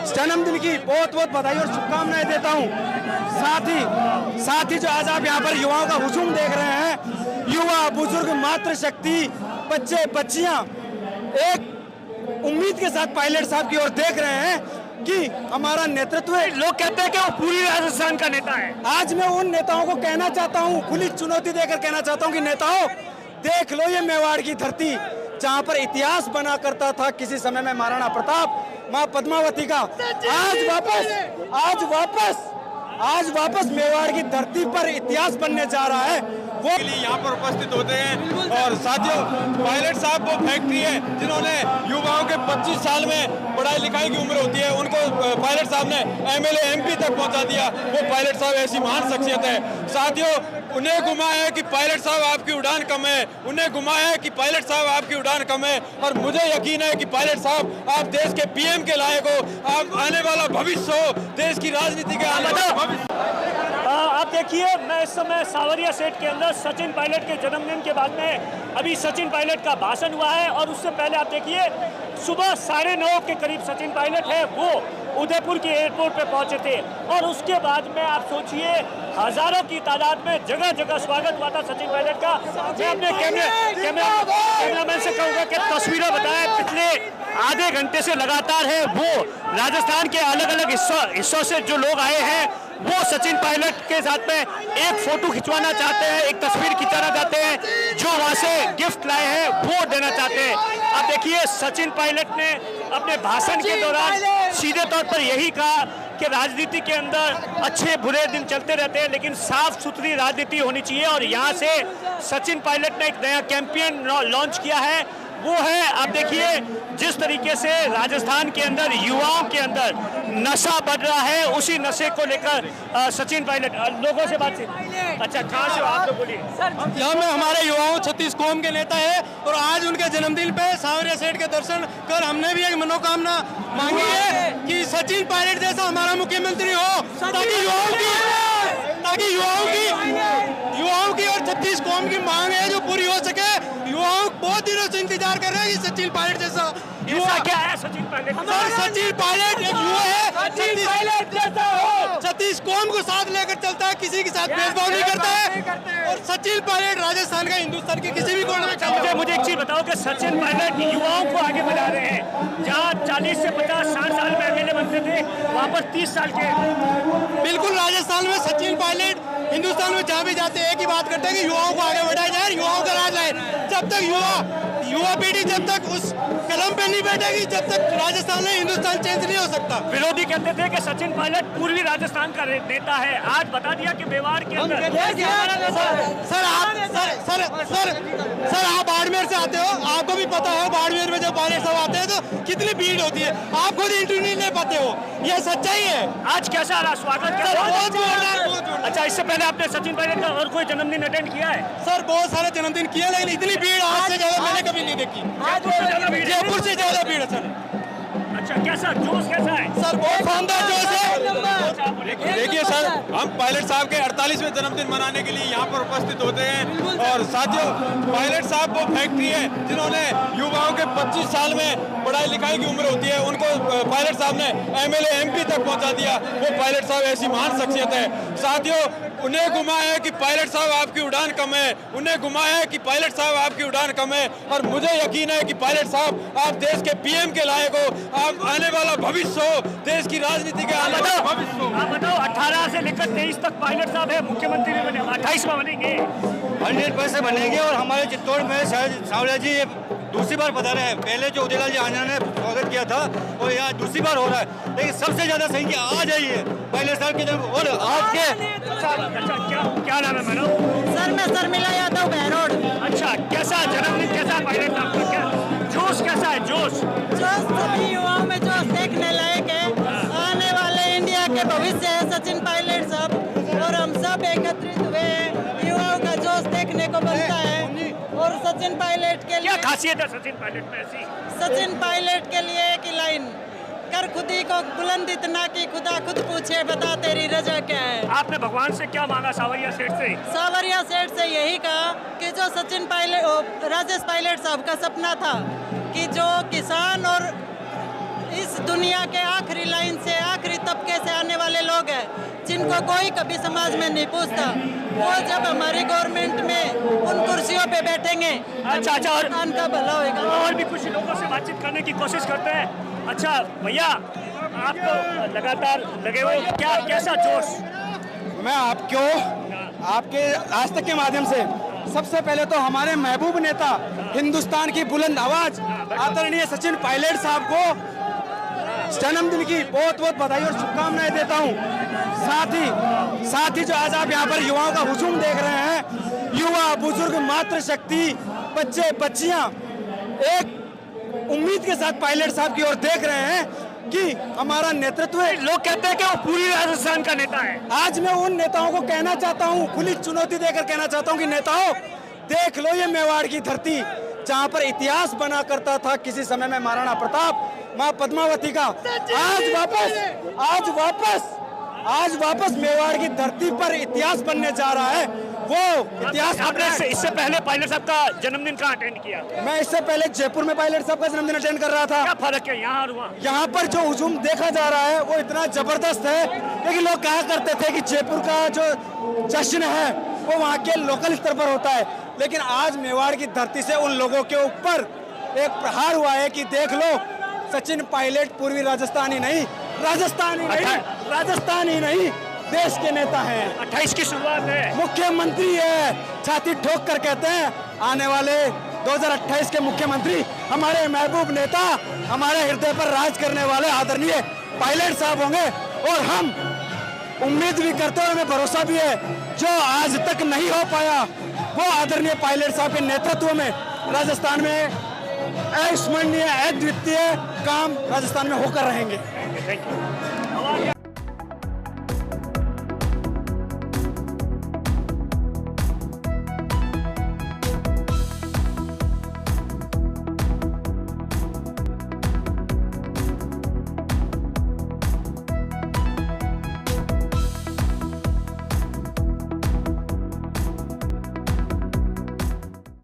जन्मदिन की बहुत बहुत बधाई और शुभकामनाएं देता हूं। साथ ही जो आज आप यहाँ पर युवाओं का हुजूम देख रहे हैं, युवा बुजुर्ग मातृशक्ति बच्चे बच्चियां एक उम्मीद के साथ पायलट साहब की ओर देख रहे हैं कि हमारा नेतृत्व है। लोग कहते हैं कि वो पूरी राजस्थान का नेता है। आज मैं उन नेताओं को कहना चाहता हूं, खुली चुनौती देकर कहना चाहता हूं कि नेताओं देख लो ये मेवाड़ की धरती जहां पर इतिहास बना करता था किसी समय में महाराणा प्रताप, मां पद्मावती का। आज वापस मेवाड़ की धरती पर इतिहास बनने जा रहा है। वो के लिए यहाँ पर उपस्थित होते हैं। और साथियों, पायलट साहब वो फैक्ट्री है जिन्होंने युवाओं के 25 साल में पढ़ाई लिखाई की उम्र होती है, उनको पायलट साहब ने एमएलए एमपी तक पहुंचा दिया। वो पायलट साहब ऐसी महान शख्सियत है। साथियों, उन्हें गुमा है कि पायलट साहब आपकी उड़ान कम है, उन्हें गुमा है कि पायलट साहब आपकी उड़ान कम है। और मुझे यकीन है कि पायलट साहब आप देश के पीएम के लायक हो, आप आने वाला भविष्य हो, देश की राजनीति के आने वाला भविष्य। आप देखिए, मैं इस समय सावरिया सेट के अंदर सचिन पायलट के जन्मदिन के बाद में अभी सचिन पायलट का भाषण हुआ है और उससे पहले आप देखिए सुबह 9:30 के करीब सचिन पायलट है वो उदयपुर के एयरपोर्ट पे पहुंचे थे और उसके बाद में आप सोचिए हजारों की तादाद में जगह जगह स्वागत हुआ था सचिन पायलट का। मैं अपने कैमरामैन से कहूँगा कि तस्वीरें बताएं, पिछले आधे घंटे से लगातार है वो राजस्थान के अलग अलग हिस्सों से जो लोग आए हैं वो सचिन पायलट के साथ में एक फोटो खिंचवाना चाहते हैं, एक तस्वीर खिंचाना चाहते हैं, जो वहां से गिफ्ट लाए हैं वो देना चाहते हैं। अब देखिए सचिन पायलट ने अपने भाषण के दौरान सीधे तौर पर यही कहा कि राजनीति के अंदर अच्छे बुरे दिन चलते रहते हैं लेकिन साफ सुथरी राजनीति होनी चाहिए। और यहाँ से सचिन पायलट ने एक नया कैंपेन लॉन्च किया है, वो है आप देखिए जिस तरीके से राजस्थान के अंदर युवाओं के अंदर नशा बढ़ रहा है, उसी नशे को लेकर सचिन पायलट लोगों से बातचीत। अच्छा, कहाँ से आप लोग बोलिए? यहाँ में हमारे युवाओं 36 कौम के नेता है और आज उनके जन्मदिन पे सावरिया सेठ के दर्शन कर हमने भी एक मनोकामना मांगी है कि सचिन पायलट जैसा हमारा मुख्यमंत्री हो, ताकि युवाओं की और 36 कौम की मांग है जो पूरी हो सके। युवाओं बहुत दिनों से इंतजार कर रहे हैं कि सचिन पायलट जैसा युवा क्या है सचिन पायलट? सचिन पायलट एक युवा है, सचिन पायलट जैसा हो, 36 कौम को साथ लेकर चलता है, किसी के साथ भेदभाव नहीं करता है। और सचिन पायलट राजस्थान का हिंदुस्तान के किसी भी कोने में चलता है। मुझे एक चीज बताओ कि सचिन पायलट युवाओं को आगे बढ़ा रहे हैं, जहाँ 40 से 50-60 साल में एमएलए बनते थे वहाँ पर 30 साल के। बिल्कुल, राजस्थान में सचिन पायलट हिंदुस्तान में जहाँ भी जाते हैं एक ही बात करते हैं कि युवाओं को आगे बढ़ाया जाए, युवाओं का राज आए। जब तक युवा पीढ़ी जब तक उस कलम पे नहीं बैठेगी, जब तक राजस्थान में हिंदुस्तान चेंज नहीं हो सकता। विरोधी कहते थे कि सचिन पायलट पूर्वी राजस्थान का नेता है, आज बता दिया कि मेवाड़ के अंदर। सर आप बाड़मेर से आते हो, आपको भी पता है बाड़मेर में जब पायलट सब आते हैं तो कितनी भीड़ होती है, आप खुद इंटरव्यू नहीं ले पाते हो, यह सच्चाई है। आज कैसा रहा स्वागत? अच्छा, इससे पहले आपने सचिन पायलट का और कोई जन्मदिन अटेंड किया है? सर बहुत सारे जन्मदिन किए लेकिन इतनी भीड़ आज से ज्यादा मैंने कभी नहीं देखी। जयपुर से ज्यादा भीड़ है सर। अच्छा, कैसा जोश कैसा है? सर बहुत शानदार जोश है। देखिए सर, हम पायलट साहब के 48वें जन्मदिन मनाने के लिए यहाँ पर उपस्थित होते हैं। और साथियों, पायलट साहब वो फैक्ट्री है जिन्होंने युवाओं के 25 साल में पढ़ाई लिखाई की उम्र होती है, उनको पायलट साहब ने एमएलए एमपी तक पहुंचा दिया। वो पायलट साहब ऐसी महान शख्सियत है। साथियों, उन्हें गुमा है कि पायलट साहब आपकी उड़ान कम है, उन्हें गुमा है कि पायलट साहब आपकी उड़ान कम है। और मुझे यकीन है कि पायलट साहब आप देश के पीएम के लायक हो, आप आने वाला भविष्य हो, देश की राजनीति के आने वाला भविष्य हो। आप बताओ, 18 से लेकर 23 तक पायलट साहब है, मुख्यमंत्री भी बने, 28 में बनेंगे। 100% बनेंगे। और हमारे चित्तौड़ में सावरिया जी दूसरी बार बता रहे हैं, पहले जो उदयलाल जी आंजना ने स्वागत किया था और यहाँ दूसरी बार हो रहा है, लेकिन सबसे ज्यादा सही कि आ जाइए पायलट साहब के जब। और आपके क्या नाम है मैडम? सर मैं शर्मिला यादव बहरोड। अच्छा, कैसा जन्मदिन कैसा पायलट साहब का? क्या जोश कैसा है? जोश सभी युवाओं में जोश देखने लायक है। आने वाले इंडिया के भविष्य है सचिन पायलट साहब और हम सब एकत्रित हुए हैं। युवाओं का जोश देखने को मिलता है। और सचिन पायलट के लिए क्या खासियत है सचिन पायलट में ऐसी? सचिन पायलट के लिए एक ही लाइन, कर खुदी को बुलंद इतना कि खुदा खुद पूछे बता तेरी रजा क्या है। आपने भगवान से क्या मांगा सावरिया सेठ से? सावरिया सेठ से यही कहा कि जो सचिन पायलट राजेश पायलट साहब का सपना था कि जो किसान और इस दुनिया के आखिरी लाइन उनको कोई कभी समाज में नहीं पूछता। वो जब हमारी गवर्नमेंट में उन कुर्सियों पे बैठेंगे, अच्छा और हिंदुस्तान का भला होगा। और भी कुछ लोगों से बातचीत करने की कोशिश करते हैं। अच्छा भैया, आप तो लगातार लगे हुए, क्या कैसा जोश? मैं आपके आज तक के माध्यम से सबसे पहले तो हमारे महबूब नेता, हिंदुस्तान की बुलंद आवाज आदरणीय सचिन पायलट साहब को जन्मदिन की बहुत बहुत बधाई और शुभकामनाएं देता हूं। साथ ही जो आज आप यहाँ पर युवाओं का हुजूम देख रहे हैं, युवा बुजुर्ग मातृशक्ति बच्चे बच्चियां एक उम्मीद के साथ पायलट साहब की ओर देख रहे हैं कि हमारा नेतृत्व है। लोग कहते हैं कि वो पूरी राजस्थान का नेता है। आज मैं उन नेताओं को कहना चाहता हूं, खुली चुनौती देकर कहना चाहता हूं कि नेताओं, देख लो ये मेवाड़ की धरती जहां पर इतिहास बना करता था किसी समय में महाराणा प्रताप, मां पद्मावती का। आज वापस मेवाड़ की धरती पर इतिहास बनने जा रहा है। वो इतिहास आपने इससे पहले पायलट साहब का जन्मदिन कहाँ अटेंड किया? मैं इससे पहले जयपुर में पायलट साहब का जन्मदिन अटेंड कर रहा था। क्या फर्क है यहाँ और वहाँ? यहाँ पर जो हुजूम देखा जा रहा है वो इतना जबरदस्त है, लेकिन लोग कहा करते थे कि जयपुर का जो जश्न है वो वहाँ के लोकल स्तर पर होता है, लेकिन आज मेवाड़ की धरती से उन लोगों के ऊपर एक प्रहार हुआ है कि देख लो, सचिन पायलट पूर्वी राजस्थान ही नहीं देश के नेता हैं। 28 की शुरुआत है, मुख्यमंत्री है। छाती ठोक कर कहते हैं आने वाले 2028 के मुख्यमंत्री हमारे महबूब नेता, हमारे हृदय पर राज करने वाले आदरणीय पायलट साहब होंगे। और हम उम्मीद भी करते हैं, हमें भरोसा भी है, जो आज तक नहीं हो पाया वो आदरणीय पायलट साहब के नेतृत्व में राजस्थान में अविस्मरणीय अद्वितीय काम राजस्थान में होकर रहेंगे। Thank you.